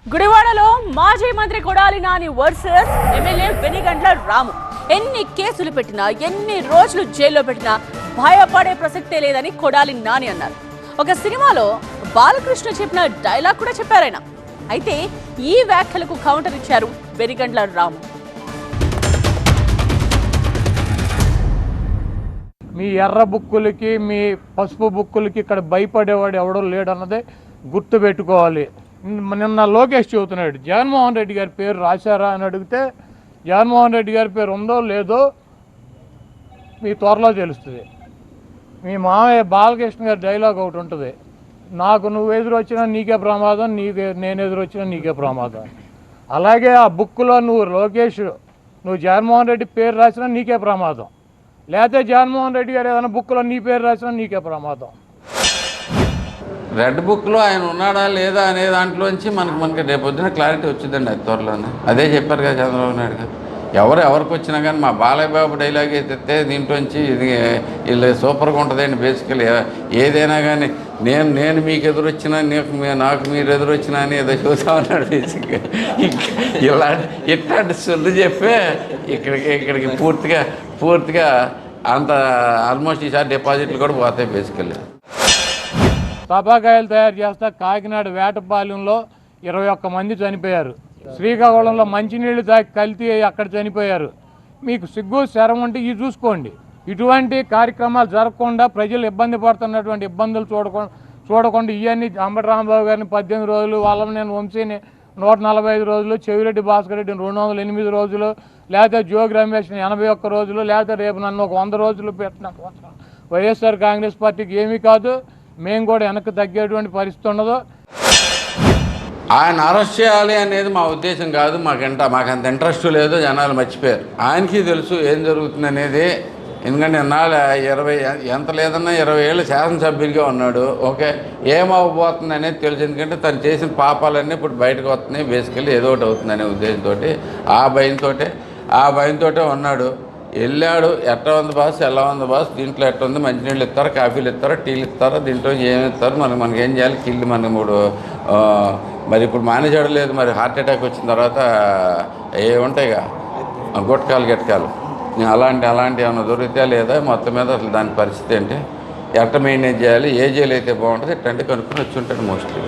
గుడివాడలో మాజీ మంత్రి కొడాలి నాని వర్సెస్ ఎమ్మెల్యే వెనిగండ్ల రాము. ఎన్ని కేసులు పెట్టినా, ఎన్ని రోజులు జైల్లో పెట్టినా భయపడే ప్రసక్తే లేదని కొడాలి నాని అన్నారు. ఒక సినిమాలో బాలకృష్ణ చెప్పిన డైలాగ్ కూడా చెప్పారాయన. అయితే ఈ వ్యాఖ్యలకు కౌంటర్ ఇచ్చారు వెనిగండ్ల రాము. మీ ఎర్ర బుక్కులకి, మీ పసుపు బుక్కులకి ఇక్కడ భయపడేవాడు ఎవడో లేడన్నదే గుర్తు పెట్టుకోవాలి. నిన్న లోకేష్ చెబుతున్నాడు, జగన్మోహన్ రెడ్డి గారి పేరు రాశారా అని అడిగితే జగన్మోహన్ రెడ్డి గారి పేరు ఉందో లేదో మీ త్వరలో తెలుస్తుంది. మీ మామయ్య బాలకృష్ణ గారి డైలాగ్ ఒకటి ఉంటుంది, నాకు నువ్వు ఎదురొచ్చినా నీకే ప్రమాదం, నేను ఎదురొచ్చినా నీకే ప్రమాదం. అలాగే ఆ బుక్లో నువ్వు లోకేష్, నువ్వు జగన్మోహన్ రెడ్డి పేరు రాసినా నీకే ప్రమాదం, లేకపోతే జగన్మోహన్ రెడ్డి గారు ఏదైనా బుక్లో నీ పేరు రాసినా నీకే ప్రమాదం. రెడ్ బుక్లో ఆయన ఉన్నాడా లేదా అనే దాంట్లోంచి మనకి రేపొద్దున క్లారిటీ వచ్చిందండి. అది త్వరలోనే అదే చెప్పారు కదా చంద్రబాబు నాయుడు గారు. ఎవరికి వచ్చినా కానీ మా బాలయ్య బాబు డైలాగ్ అయితే దీంట్లోంచి ఇది వీళ్ళు సూపర్గా ఉంటుందండి. బేసికలీ ఏదైనా కానీ నేను మీకు ఎదురొచ్చినా, నాకు మీరు ఎదురొచ్చినా అని ఏదో చూసా ఉన్నాడు. బేసిక్గా ఇట్లాంటి సొల్లు చెప్పే ఇక్కడికి పూర్తిగా అంత ఆల్మోస్ట్ ఈసారి డిపాజిట్లు కూడా పోతాయి. బేసికల్లీ టపాకాయలు తయారు చేస్తా కాకినాడ వేటపాలెంలో 21 మంది చనిపోయారు. శ్రీకాకుళంలో మంచినీళ్ళు తాగి కల్తీ అక్కడ చనిపోయారు. మీకు సిగ్గు శరం ఉంటే ఇది చూసుకోండి. ఇటువంటి కార్యక్రమాలు జరగకుండా ప్రజలు ఇబ్బంది పడుతున్నటువంటి ఇబ్బందులు చూడకుండా ఇవన్నీ అంబటి రాంబాబు గారిని 18 రోజులు, వాళ్ళని వంశీని 145 రోజులు, చెవిరెడ్డి భాస్కర్ రెడ్డిని 208 రోజులు, లేకపోతే జోగి రమేష్ని 81 రోజులు, లేకపోతే రేపు నన్ను ఒక 100 రోజులు పెట్టిన వైఎస్ఆర్ కాంగ్రెస్ పార్టీకి ఏమీ కాదు. మేము కూడా వెనక్కి తగ్గేటువంటి పరిస్థితి ఉండదు. ఆయన అరెస్ట్ చేయాలి అనేది మా ఉద్దేశం కాదు. మాకంత ఇంట్రెస్ట్ లేదు. జనాలు మర్చిపోయారు. ఆయనకి తెలుసు ఏం జరుగుతుంది అనేది. ఎందుకంటే ఇన్నాళ్ళు 20 ఎంత లేదన్నా 20 ఏళ్ళు శాసనసభ్యుడిగా ఉన్నాడు. ఓకే, ఏమవ్వబోతుంది అనేది తెలుసు. ఎందుకంటే తను చేసిన పాపాలన్నీ ఇప్పుడు బయటకు వస్తున్నాయి. బేసికల్లీ ఏదో ఒకటి అవుతుంది అనే ఉద్దేశంతో ఆ భయంతో ఉన్నాడు. వెళ్ళాడు. ఎట్లా ఉంది బాస్, ఎలా ఉంది బాస్, దీంట్లో ఎట్లా ఉంది, మంచినీళ్ళు ఇస్తారా, కాఫీలు ఇస్తారా, టీలు ఇస్తారా, దీంట్లో ఏమి ఇస్తారు, మనకి ఏం చేయాలి, కిల్లు మనకి 3 మరి ఇప్పుడు మానేజాడు లేదు. మరి హార్ట్ అటాక్ వచ్చిన తర్వాత ఏ ఉంటాయిగా గొట్టకాలు అలాంటి ఏమైనా దొరికితే లేదా, మొత్తం మీద అసలు దాని పరిస్థితి ఏంటి, ఎట్లా మెయింటైన్ చేయాలి, ఏ జైలు అయితే బాగుంటుంది, ఇట్లాంటి కనుక్కొని వచ్చి ఉంటాడు మోస్ట్లీ.